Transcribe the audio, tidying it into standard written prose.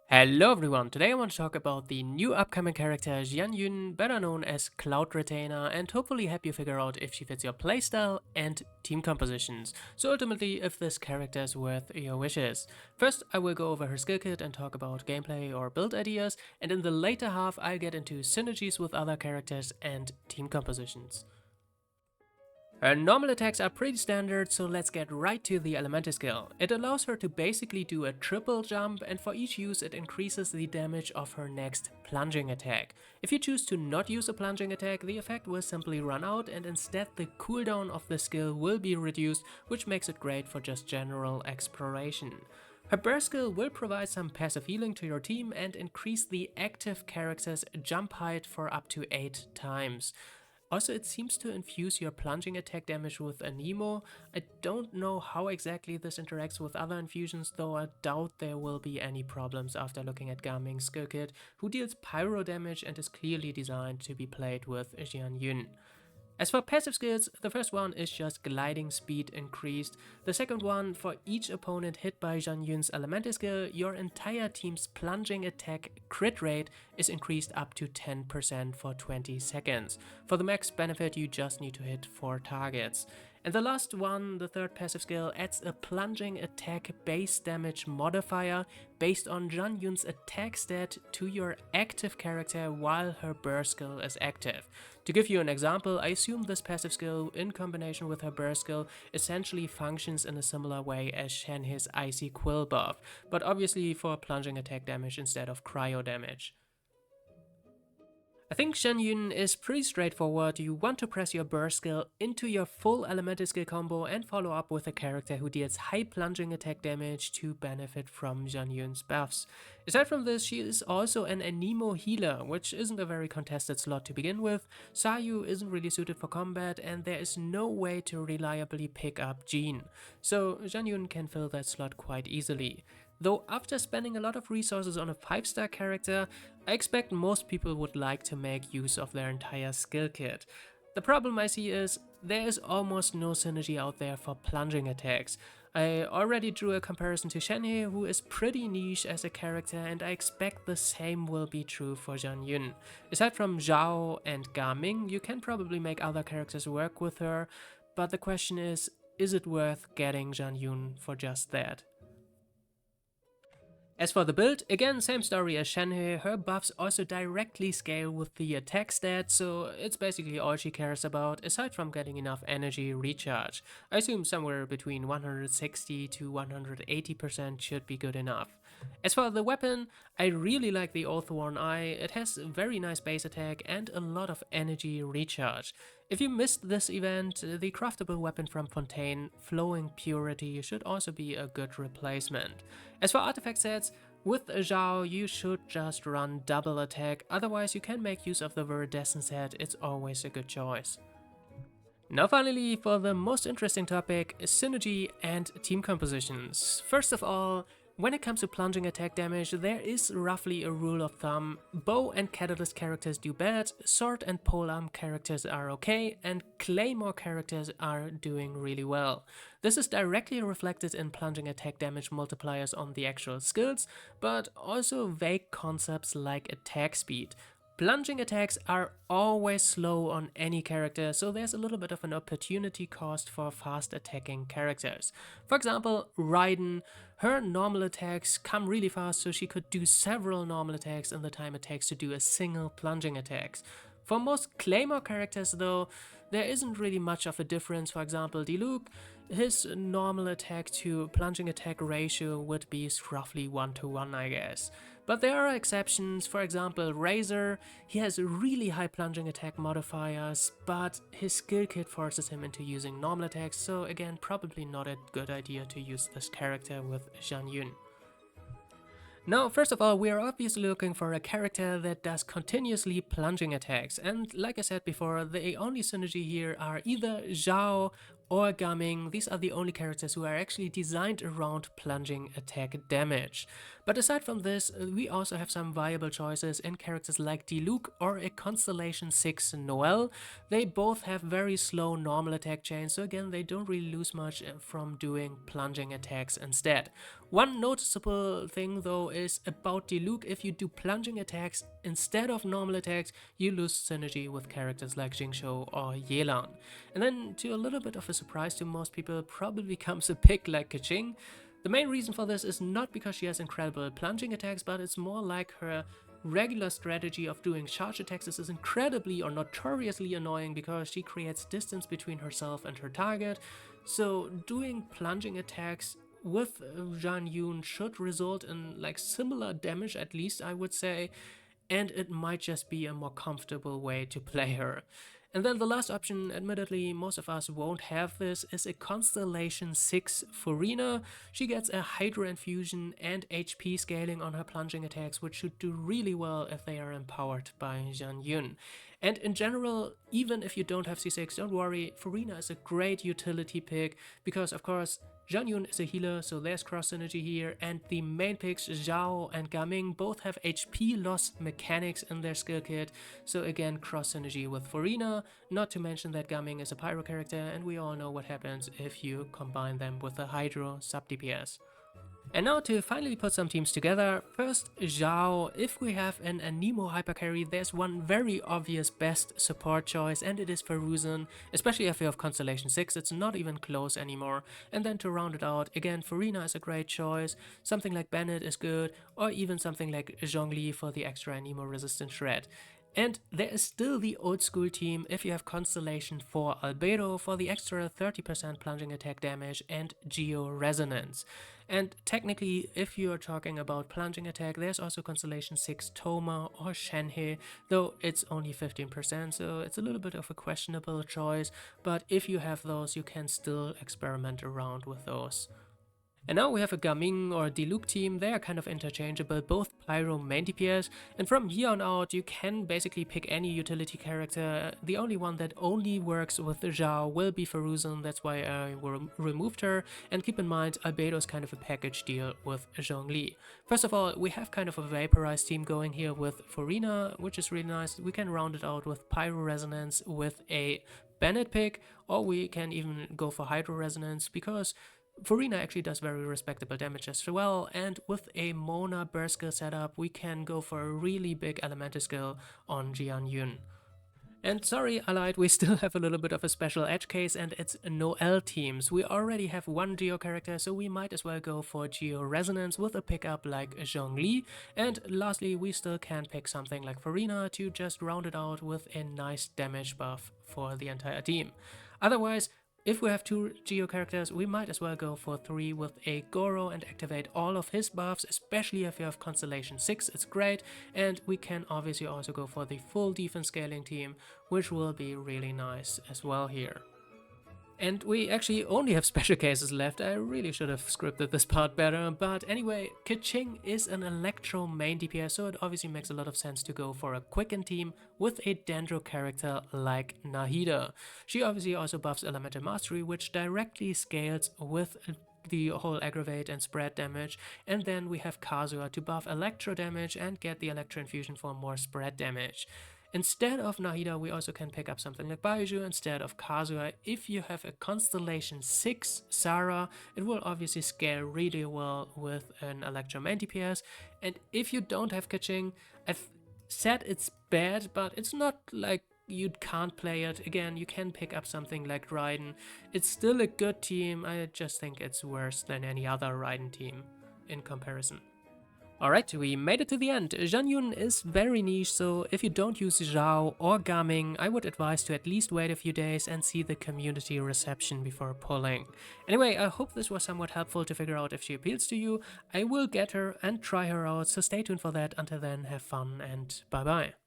Hello everyone, today I want to talk about the new upcoming character Xianyun, better known as Cloud Retainer, and hopefully help you figure out if she fits your playstyle and team compositions, so ultimately if this character is worth your wishes. First I will go over her skill kit and talk about gameplay or build ideas, and in the later half I'll get into synergies with other characters and team compositions. Her normal attacks are pretty standard, so let's get right to the elemental skill. It allows her to basically do a triple jump, and for each use it increases the damage of her next plunging attack. If you choose to not use a plunging attack, the effect will simply run out, and instead the cooldown of the skill will be reduced, which makes it great for just general exploration. Her burst skill will provide some passive healing to your team and increase the active character's jump height for up to 8 times. Also, it seems to infuse your plunging attack damage with a Nemo. I don't know how exactly this interacts with other infusions, though I doubt there will be any problems after looking at Gaming's skill kit, who deals pyro damage and is clearly designed to be played with Xianyun. As for passive skills, the first one is just gliding speed increased. The second one, for each opponent hit by Xianyun's elemental skill, your entire team's plunging attack crit rate is increased up to 10% for 20 seconds. For the max benefit, you just need to hit 4 targets. And the last one, the third passive skill, adds a plunging attack base damage modifier based on Xianyun's attack stat to your active character while her burst skill is active. To give you an example, I assume this passive skill in combination with her burst skill essentially functions in a similar way as Shenhe's Icy Quill buff, but obviously for plunging attack damage instead of cryo damage. I think Xianyun is pretty straightforward. You want to press your burst skill into your full elemental skill combo and follow up with a character who deals high plunging attack damage to benefit from Xianyun's buffs. Aside from this, she is also an Anemo healer, which isn't a very contested slot to begin with. Sayu isn't really suited for combat, and there is no way to reliably pick up Jean, so Xianyun can fill that slot quite easily. Though after spending a lot of resources on a 5-star character, I expect most people would like to make use of their entire skill kit. The problem I see is there is almost no synergy out there for plunging attacks. I already drew a comparison to Shenhe, who is pretty niche as a character, and I expect the same will be true for Xianyun. Aside from Zhao and Gaming, you can probably make other characters work with her, but the question is it worth getting Xianyun for just that? As for the build, again same story as Shenhe, her buffs also directly scale with the attack stat, so it's basically all she cares about, aside from getting enough energy recharge. I assume somewhere between 160 to 180% should be good enough. As for the weapon, I really like the Oathworn Eye. It has a very nice base attack and a lot of energy recharge. If you missed this event, the craftable weapon from Fontaine, Flowing Purity, should also be a good replacement. As for artifact sets, with Zhao you should just run double attack, otherwise you can make use of the Viridescent set, it's always a good choice. Now finally, for the most interesting topic, synergy and team compositions. First of all, when it comes to plunging attack damage, there is roughly a rule of thumb. Bow and Catalyst characters do bad, Sword and Polearm characters are okay, and Claymore characters are doing really well. This is directly reflected in plunging attack damage multipliers on the actual skills, but also vague concepts like attack speed. Plunging attacks are always slow on any character, so there's a little bit of an opportunity cost for fast attacking characters. For example, Raiden, her normal attacks come really fast, so she could do several normal attacks in the time it takes to do a single plunging attack. For most Claymore characters though, there isn't really much of a difference. For example, Diluc, his normal attack to plunging attack ratio would be roughly 1-to-1 I guess. But there are exceptions. For example, Razor, he has really high plunging attack modifiers, but his skill kit forces him into using normal attacks, so again probably not a good idea to use this character with Xianyun. Now, first of all, we are obviously looking for a character that does continuously plunging attacks, and like I said before, the only synergy here are either Zhao or Gaming. These are the only characters who are actually designed around plunging attack damage. But aside from this, we also have some viable choices in characters like Diluc or a Constellation 6 Noelle. They both have very slow normal attack chains, so again they don't really lose much from doing plunging attacks instead. One noticeable thing though is about Diluc: if you do plunging attacks instead of normal attacks, you lose synergy with characters like Jingzhou or Yelan. And then, to a little bit of a surprise to most people, probably comes a pick like Keqing. The main reason for this is not because she has incredible plunging attacks, but it's more like her regular strategy of doing charge attacks is incredibly or notoriously annoying because she creates distance between herself and her target. So doing plunging attacks with Xianyun should result in like similar damage, at least I would say, and it might just be a more comfortable way to play her. And then the last option, admittedly most of us won't have this, is a Constellation 6 Furina. She gets a Hydro Infusion and HP scaling on her plunging attacks, which should do really well if they are empowered by Xianyun. And in general, even if you don't have C6, don't worry, Furina is a great utility pick because of course Xianyun is a healer, so there's cross synergy here, and the main picks Zhao and Gaming both have HP loss mechanics in their skill kit, so again cross synergy with Furina, not to mention that Gaming is a pyro character and we all know what happens if you combine them with a Hydro sub DPS. And now to finally put some teams together, first Zhao. If we have an Anemo hypercarry, there's one very obvious best support choice, and it is Feruzan, especially if you have Constellation 6, it's not even close anymore. And then to round it out, again Furina is a great choice, something like Bennett is good, or even something like Zhongli for the extra Anemo resistant shred. And there is still the old school team if you have Constellation 4 Albedo for the extra 30% plunging attack damage and Geo Resonance. And technically, if you are talking about plunging attack, there's also Constellation 6 Toma or Shenhe, though it's only 15%, so it's a little bit of a questionable choice, but if you have those, you can still experiment around with those. And now we have a Gaming or Diluc team. They are kind of interchangeable, both pyro main DPS, and from here on out you can basically pick any utility character. The only one that only works with Zhao will be Feruzan, that's why I removed her, and keep in mind Albedo is kind of a package deal with Zhongli. First of all, we have kind of a vaporized team going here with Furina, which is really nice. We can round it out with Pyro Resonance with a Bennett pick, or we can even go for Hydro Resonance because Furina actually does very respectable damage as well, and with a Mona burst skill setup we can go for a really big elemental skill on Xianyun. And sorry Allied, we still have a little bit of a special edge case, and it's Noelle teams. We already have one Geo character, so we might as well go for Geo Resonance with a pickup like Zhongli, and lastly we still can pick something like Furina to just round it out with a nice damage buff for the entire team. Otherwise, if we have two Geo characters, we might as well go for 3 with a Goro and activate all of his buffs, especially if you have Constellation 6, it's great, and we can obviously also go for the full defense scaling team, which will be really nice as well here. And we actually only have special cases left. I really should have scripted this part better, but anyway, Keqing is an Electro main DPS, so it obviously makes a lot of sense to go for a quicken team with a Dendro character like Nahida. She obviously also buffs Elemental Mastery, which directly scales with the whole aggravate and spread damage, and then we have Kazuha to buff electro damage and get the electro infusion for more spread damage. Instead of Nahida, we also can pick up something like Baiju instead of Kazuha. If you have a Constellation 6 Sarah, it will obviously scale really well with an Electro main DPS. And if you don't have Keqing, I've said it's bad, but it's not like you can't play it. Again, you can pick up something like Raiden. It's still a good team, I just think it's worse than any other Raiden team in comparison. Alright, we made it to the end. Xianyun is very niche, so if you don't use Zhao or Gaming, I would advise to at least wait a few days and see the community reception before pulling. Anyway, I hope this was somewhat helpful to figure out if she appeals to you. I will get her and try her out, so stay tuned for that. Until then, have fun and bye bye.